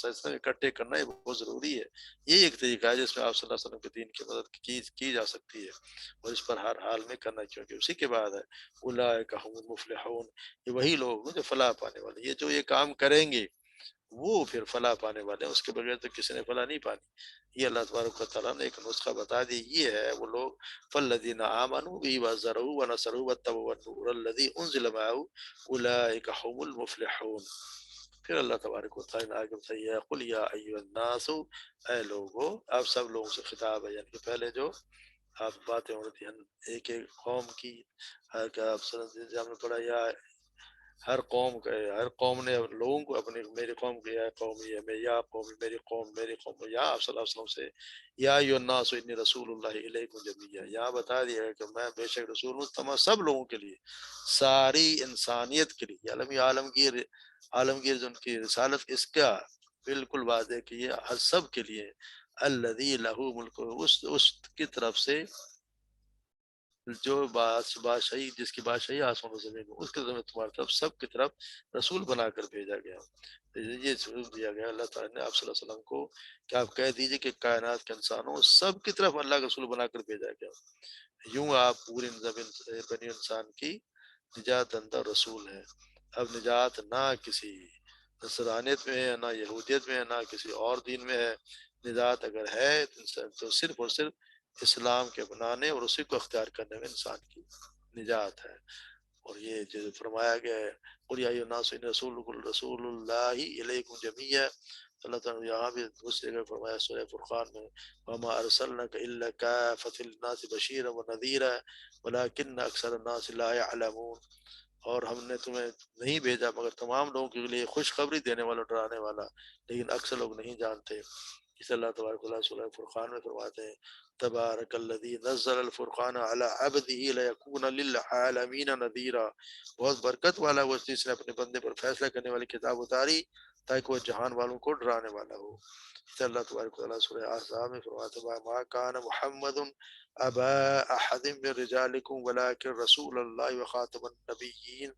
سلسلے میں اکٹھے کرنا یہ بہت ضروری ہے۔ یہ ایک طریقہ ہے جس میں آپ صلی اللہ علیہ وسلم کے دین کی مدد کی جا سکتی ہے، اور اس پر ہر حال میں کرنا، کیونکہ اسی کے بعد ہے اولئک هم المفلحون، یہ وہی لوگ ہیں جو فلاح پانے والے، یہ جو یہ کام کریں گے وہ پھر فلاح پانے والے ہیں، اس کے بغیر تو کسی نے فلاح نہیں پانی۔ یہ اللہ تبارک و تعالیٰ نے ایک نسخہ بتا دی، یہ ہے وہ لوگ فالذین آمنوا به وعزروه ونصروه واتبعوا النور الذی انزل معه اولئک هم المفلحون۔ پھر اللہ تبارک و تعالیٰ نے آگے بتایا قل یا ایھا الناس، اے لوگو، آپ سب لوگوں سے خطاب ہے، یعنی کہ پہلے جو آپ باتیں ہو رہی تھی ایک ایک قوم کی، کہ آپ ہم نے پڑھا یا ہر قوم نے لوگوں کو اپنی میری قوم کی یا قوم یہ میں یا قوم میری قوم یا آپ صلی اللہ علیہ وسلم سے یا ایھا الناس انی رسول اللہ الیکم جمیعا، یہاں بتا دیا ہے کہ میں بے شک رسول ہوں تمام سب لوگوں کے لیے، ساری انسانیت کے لیے، عالمگیر جو ان کی رسالت اس کا بالکل واضح کہ یہ ہر سب کے لیے، الذی لہ ملک، اس کی طرف سے جو بادشاہی، جس کی بادشاہی آسمان و زمین میں، اس کے زمین تمہاری طرف سب کی طرف رسول بنا کر بھیجا گیا۔ یہ ضرور دیا گیا اللہ تعالیٰ نے آپ صلی اللہ علیہ وسلم کو کہ آپ کہہ دیجئے کہ کائنات کے انسانوں سب کی طرف اللہ کا رسول بنا کر بھیجا گیا، یوں آپ پوری زمین بنی انسان کی نجات دہندہ رسول ہیں۔ اب نجات نہ کسی نصرانیت میں ہے، نہ یہودیت میں ہے، نہ کسی اور دین میں ہے، نجات اگر ہے تو صرف اور صرف اسلام کے بنانے اور اسی کو اختیار کرنے میں انسان کی نجات ہے۔ اور یہ جو فرمایا گیا ہے قل یا ایھا الناس انی رسول اللہ الیکم جمیعا، اللہ تعالیٰ نے یہاں بھی دوسری جگہ فرمایا سورہ فرقان میں وما ارسلناک الا کافۃ للناس بشیرا ونذیرا ولکن اکثر الناس لا یعلمون، اور ہم نے تمہیں نہیں بھیجا مگر تمام لوگوں کے لیے خوشخبری دینے والا، ڈرانے والا، لیکن اکثر لوگ نہیں جانتے۔ اس اللہ تبارک و تعالیٰ سورہ فرقان میں فرماتے ہیں تبارک الذی نزل الفرقان علی عبدہ لیکون للعالمین نذیرا، بہت برکت والا وہ جس نے اپنے بندے پر فیصلہ کرنے والی کتاب اتاری تاکہ وہ جہان والوں کو ڈرانے والا ہو۔ اس اللہ تبارک و تعالیٰ سورہ احزاب میں فرماتے ہیں ما کان محمد ابا احد من رجالکم ولکن رسول اللہ وخاتم النبیین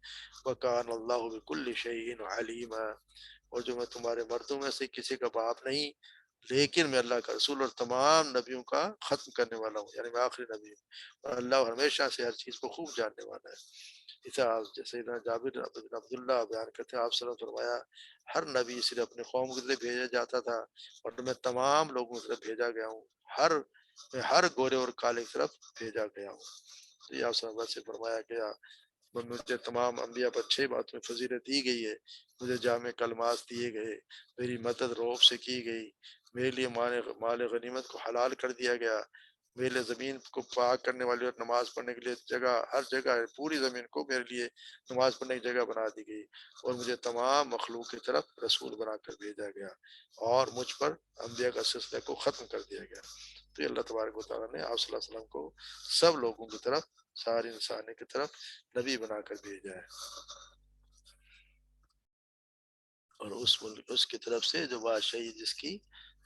وکان اللہ بکل شیء علیما، اور جو میں تمہارے مردوں میں سے کسی کا باپ نہیں لیکن میں اللہ کا رسول اور تمام نبیوں کا ختم کرنے والا ہوں، یعنی میں آخری نبی ہوں، اور اللہ ہمیشہ سے ہر چیز کو خوب جاننے والا ہے۔ اسے جیسے جابر بن عبداللہ بیان کرتے ہیں آپ صلی اللہ علیہ وسلم فرمایا ہر نبی صرف اپنے قوم کے لیے بھیجا جاتا تھا اور میں تمام لوگوں کی طرف بھیجا گیا ہوں، میں ہر گورے اور کالے کی طرف بھیجا گیا ہوں۔ تو یہ آپ صلی اللہ علیہ وسلم سے فرمایا گیا مجھے تمام انبیاء پر 6 باتوں میں فضیلت دی گئی ہے، مجھے جامع کلمات دیے گئے، میری مدد روب سے کی گئی، میرے لیے مال غنیمت کو حلال کر دیا گیا، میرے لیے زمین کو پاک کرنے والی اور نماز پڑھنے کے لیے جگہ، ہر جگہ پوری زمین کو میرے لیے نماز پڑھنے کی جگہ بنا دی گئی، اور مجھے تمام مخلوق کی طرف رسول بنا کر بھیجا گیا، اور مجھ پر انبیاء کا سلسلہ کو ختم کر دیا گیا۔ تو یہ اللہ تبارک و تعالیٰ نے آپ صلی اللہ علیہ وسلم کو سب لوگوں کی طرف، ساری انسانیت کی طرف نبی بنا کر بھیجا ہے، اور اس کی طرف سے جو بادشاہی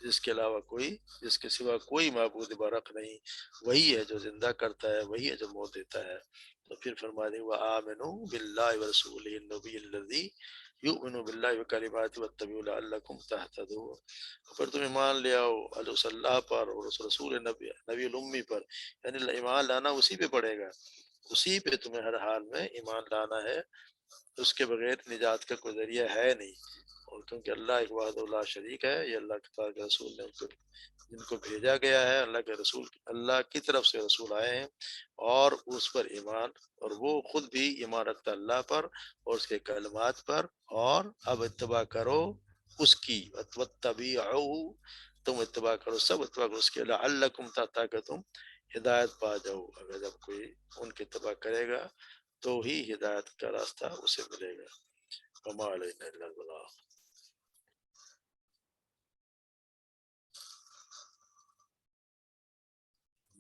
جس کے علاوہ جس کے سوا کوئی معبود برحق نہیں، وہی ہے جو زندہ کرتا ہے، وہی ہے جو موت دیتا ہے۔ تو پھر فرما دیں وآمنوا باللہ ورسولہ النبی الذی یؤمن باللہ وکلماتہ واتبعوا لعلکم تہتدون، پھر تم ایمان لے آؤ صلی اللہ پر اور اس رسول نبی الامی پر، یعنی ایمان لانا اسی پہ پڑے گا، اسی پہ تمہیں ہر حال میں ایمان لانا ہے، اس کے بغیر نجات کا کوئی ذریعہ ہے نہیں، اور کیونکہ اللہ ایک وحدہ لا شریک ہے، یہ اللہ تعالیٰ کے رسول نے جن کو بھیجا گیا ہے، اللہ کے رسول اللہ کی طرف سے رسول آئے ہیں، اور اس پر ایمان، اور وہ خود بھی ایمان رکھتا اللہ پر اور اس کے کلمات پر، اور اب اتباع کرو اس کی، واتبعوا تم اتباع کرو، سب اتباع کرو اس کے، لعلکم تاکہ تم ہدایت پا جاؤ، اگر جب کوئی ان کی اتباع کرے گا تو ہی ہدایت کا راستہ اسے ملے گا۔ وما علینا الا البلاغ۔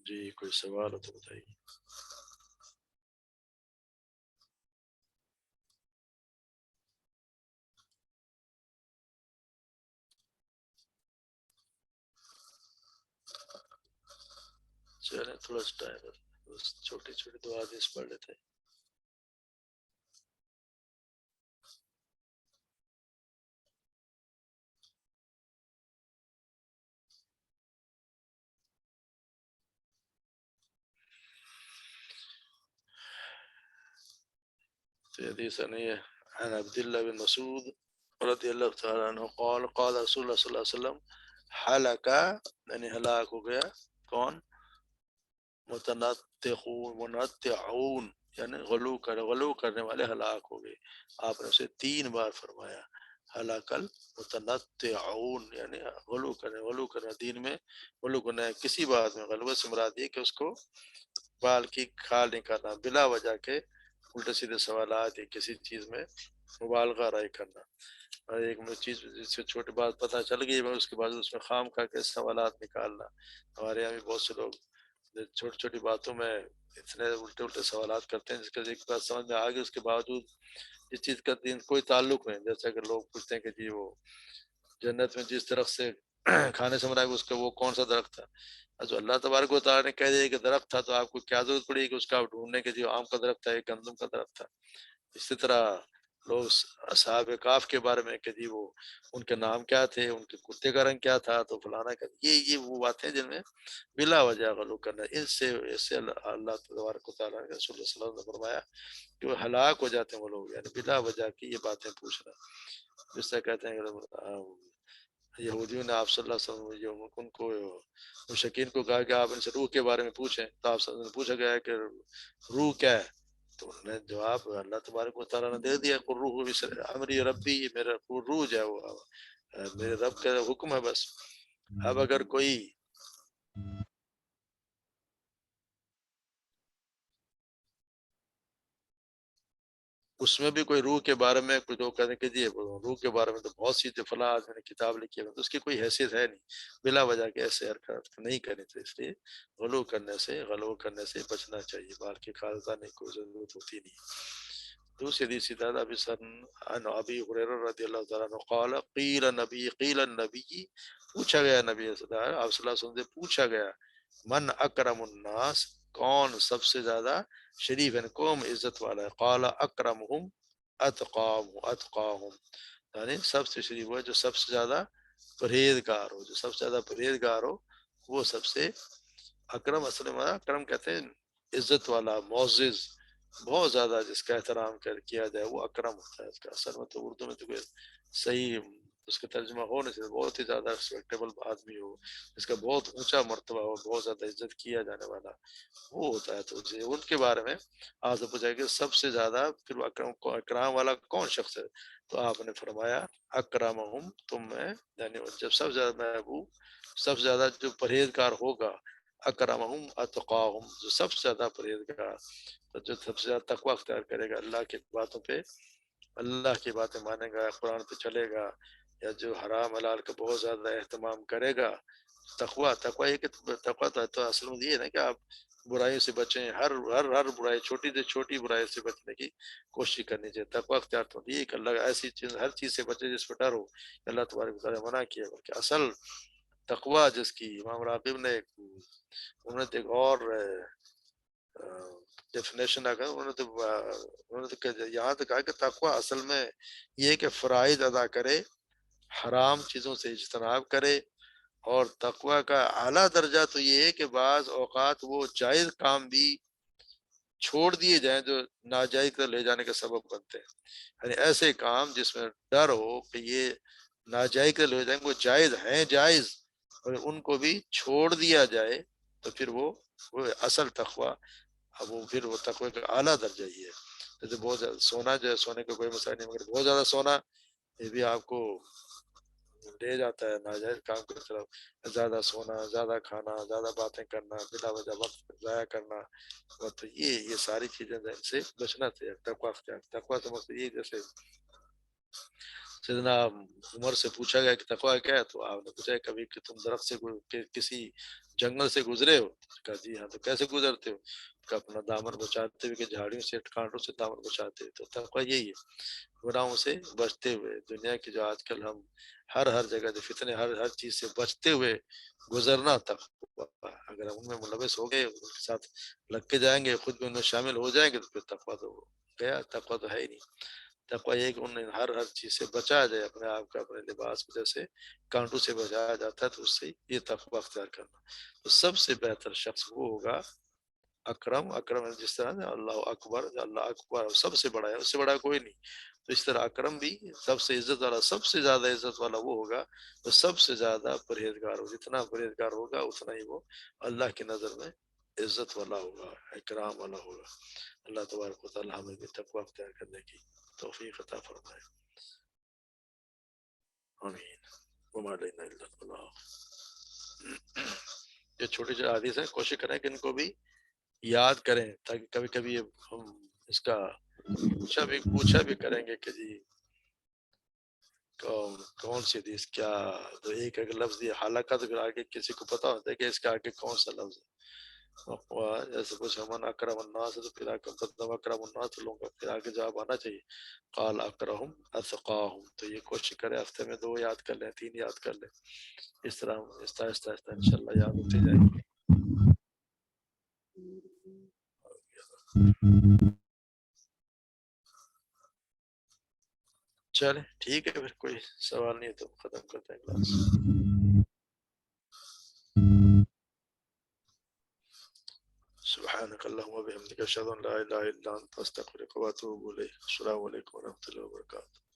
جی کوئی سوال ہو تو بتائیے۔ چلیں تھوڑا سا ٹائم ہے، بس چھوٹی چھوٹی دو حدیث پڑھ لیتے ہیں۔ تو حدیث نہیں ہے، عن عبد الله بن مسعود رضی اللہ تعالیٰ عنہ قال قال رسول اللہ صلی اللہ علیہ وسلم حلقہ یعنی ہلاک ہو گیا کون؟ منتعون یعنی غلو کرنے والے ہلاک ہو گئے۔ آپ نے اسے 3 بار فرمایا، ہلاک المتنطعون یعنی غلو کرنا دین میں، غلو کرنا ہے کسی بات میں، غلوہ سے مراد یہ کہ اس کو بال کی کھال نہیں کرنا بلا وجہ کے، الٹے سیدھے سوالات یا کسی چیز میں مبالغہ رائے کرنا، اور ایک چیز جس سے چھوٹی بات پتہ چل گئی میں اس کے بعد اس میں خام کھا کے سوالات نکالنا۔ ہمارے یہاں بھی بہت سے لوگ چھوٹی چھوٹی باتوں میں اتنے الٹے الٹے سوالات کرتے ہیں جس کا ایک بات سمجھ میں آ گئی اس کے باوجود اس چیز کا دین کوئی تعلق نہیں، جیسا کہ لوگ پوچھتے ہیں کہ جی وہ جنت میں جس درخت سے کھانے سے مراد اس کا وہ کون سا درخت تھا؟ جو اللہ تبارک و تعالیٰ نے کہہ دیا کہ درخت تھا تو آپ کو کیا ضرورت پڑی کہ اس کا آپ ڈھونڈنے کے جو آم کا درخت تھا ایک گندم کا درخت تھا۔ اسی طرح لوگ اصحاب کاف کے بارے میں کہ جی وہ ان کے نام کیا تھے، ان کے کتے کا رنگ کیا تھا، تو فلانا کا یہ وہ باتیں جن میں بلا وجہ غلو کرنا، اس سے اللہ تبارک و تعالیٰ نے رسول اللہ صلی اللہ علیہ وسلم نے فرمایا کہ وہ ہلاک ہو جاتے ہیں وہ لوگ، یعنی بلا وجہ کی یہ باتیں پوچھنا، جس سے کہتے ہیں کہ یہودیوں نے آپ صلی اللہ علیہ وسلم ان کو مشکین کو کہا کہ آپ ان سے روح کے بارے میں پوچھیں، تو آپ صلی اللہ علیہ وسلم نے پوچھا گیا کہ روح کیا ہے، تو انہوں نے جواب اللہ تبارک و تعالیٰ نے دے دیا کہ روح امری ربی، میرا روح جو ہے وہ میرے رب کا حکم ہے بس۔ اب اگر کوئی اس میں بھی کوئی روح کے بارے میں کچھ لوگ کہتے ہیں کہ جی روح کے بارے میں تو بہت سی فلاں آدمی نے کتاب لکھی ہے تو اس کی کوئی حیثیت ہے نہیں، بلا وجہ کے ایسے حرکات نہیں کرنی چاہیے، اس لیے غلو کرنے سے بچنا چاہیے، بال کی کھالزانے کی کوئی ضرورت ہوتی نہیں۔ دوسری حدیث دادا ابی سن عن ابی ہریرہ رضی اللہ تعالیٰ عنہ قال قیل النبی پوچھا گیا نبی صلی اللہ علیہ وسلم سے پوچھا گیا من اکرم الناس کون سب سے زیادہ شریف ہے قوم عزت والا ہے، قال اکرمہم اتقاہم یعنی سب سے شریف ہو جو سب سے زیادہ پرہیزگار ہو، جو سب سے زیادہ پرہیزگار ہو وہ سب سے اکرم، اصل میں اکرم کہتے ہیں عزت والا، معزز، بہت زیادہ جس کا احترام کیا جائے وہ اکرم ہوتا ہے۔ اس کا اصل میں تو اردو میں تو کوئی صحیح اس کا ترجمہ ہو نہیں سکتا، بہت ہی زیادہ ریسپیکٹیبل آدمی ہو، جس کا بہت اونچا مرتبہ ہو، بہت زیادہ عزت کیا جانے والا وہ ہوتا ہے۔ تو ان کے بارے میں آپ سے پوچھا کہ سب سے زیادہ پھر اکرام والا کون شخص ہے، تو آپ نے فرمایا اکرمہم تم میں، یعنی جب سب سے زیادہ محبوب سب سے زیادہ جو پرہیزگار ہوگا، اکرمہم اتقاہم جو سب سے زیادہ پرہیزگار، جو سب سے زیادہ تقوی اختیار کرے گا، اللہ کی باتوں پہ اللہ کی باتیں مانے گا، قرآن پہ چلے گا، یا جو حرام حلال کا بہت زیادہ اہتمام کرے گا، تقوی یہ کہ تقوی تو اصل میں یہ ہے نا کہ آپ برائیوں سے بچیں، ہر برائی چھوٹی سے چھوٹی برائی سے بچنے کی کوشش کرنی چاہیے۔ تقوی اختیار تو یہ کہ اللہ ایسی چیز ہر چیز سے بچے جس پہ ڈر ہو، اللہ تبارک و تعالیٰ منع کیا، بلکہ اصل تقوی جس کی امام راغب نے انہوں نے ایک اور ڈیفینیشن انہوں نے تو یہاں تک کہا کہ تقوی اصل میں یہ کہ فرائض ادا کرے، حرام چیزوں سے اجتناب کرے، اور تقوی کا اعلیٰ درجہ تو یہ ہے کہ بعض اوقات وہ جائز کام بھی چھوڑ دیے جائیں جو ناجائز کا لے جانے کا سبب بنتے ہیں، یعنی ایسے کام جس میں ڈر ہو کہ یہ ناجائز کا لے جائیں وہ جائز ہیں جائز، اور ان کو بھی چھوڑ دیا جائے تو پھر وہ اصل تقوی، اب وہ پھر وہ تقوی کا اعلیٰ درجہ ہی ہے۔ جیسے بہت زیادہ سونا جو ہے، سونے کا کوئی مسئلہ نہیں، مگر بہت زیادہ سونا یہ بھی آپ کو لے جاتا ہے ناجائز کام کی طرف، زیادہ سونا، زیادہ کھانا، زیادہ باتیں کرنا، بلا وجہ وقت ضائع کرنا، اور تو یہ ساری چیزیں ان سے بچنا چاہیے۔ تقویٰ اختیار، تقویٰ کا مقصد یہ جیسے سیدنا عمر سے پوچھا گیا کہ تقویٰ کیا ہے، تو آپ نے پوچھا کبھی کہ تم درخت سے کسی جنگل سے گزرے ہو؟ کہا جی ہاں۔ تو کیسے گزرتے ہو؟ کہ اپنا دامن بچاتے ہوئے، کہ جھاڑیوں سے کانٹوں سے دامن بچاتے ہوئے۔ تو تقویٰ یہی ہے، گناہوں سے بچتے ہوئے۔ دنیا کی جو آج کل ہم ہر جگہ جو فتنے، ہر چیز سے بچتے ہوئے گزرنا تقویٰ۔ اگر ہم ان میں ملوث ہو گئے، ان کے ساتھ لگ کے جائیں گے، خود بھی ان میں شامل ہو جائیں گے، تو پھر تقویٰ تو گیا، تقویٰ تو ہے ہی نہیں۔ تقویٰ یہ کہ انہیں ہر چیز سے بچایا جائے، اپنے آپ کا، اپنے لباس کو جیسے کانٹوں سے بچایا جاتا ہے، تو اس سے یہ تقویٰ اختیار کرنا۔ تو سب سے بہتر شخص وہ ہوگا اکرم، اکرم جس طرح اللہ اکبر، اللہ اکبر سب سے بڑا ہے، اس سے بڑا کوئی نہیں، تو اس طرح اکرم بھی سب سے عزت والا، سب سے زیادہ عزت والا وہ ہوگا تو سب سے زیادہ پرہیزگار ہو۔ جتنا پرہیزگار ہوگا اتنا ہی وہ اللہ کی نظر میں عزت والا ہوگا، اکرام والا ہوگا۔ اللہ تبارک و تعالی ہمیں بھی تقویٰ اختیار کرنے کی توفیق عطا فرمائے، آمین۔ وما علینا الا البلاغ۔ یہ چھوٹی چھوٹی حدیث ہیں، کوشش کریں کہ ان کو بھی یاد کریں، تاکہ کبھی کبھی ہم اس کا پوچھا بھی کریں گے کہ جی کون سی حدیث کیا، تو ایک اگر لفظ یہ حالکہ، تو پھر آگے کسی کو پتا ہوتا ہے کہ اس کے آگے کون سا لفظ ہے۔ جیسے کچھ من اکرم الناس، تو پھر قدم اکرم الناس، تو لوگوں کا پھر آگے جواب آنا چاہیے قال اکرہم اتقاہم۔ تو یہ کوشش کریں ہفتے میں 2 یاد کر لیں، 3 یاد کر لیں، اس طرح آہستہ آہستہ انشاءاللہ یاد ہوتی جائیں گی۔ چلیں ٹھیک ہے، پھر کوئی سوال نہیں ہے تو ختم کرتے ہیں کلاس۔ سبحانك اللهم وبحمدك اشهد ان لا اله الا انت استغفرك واتوب اليك۔ السلام علیکم ورحمۃ اللہ وبرکاتہ۔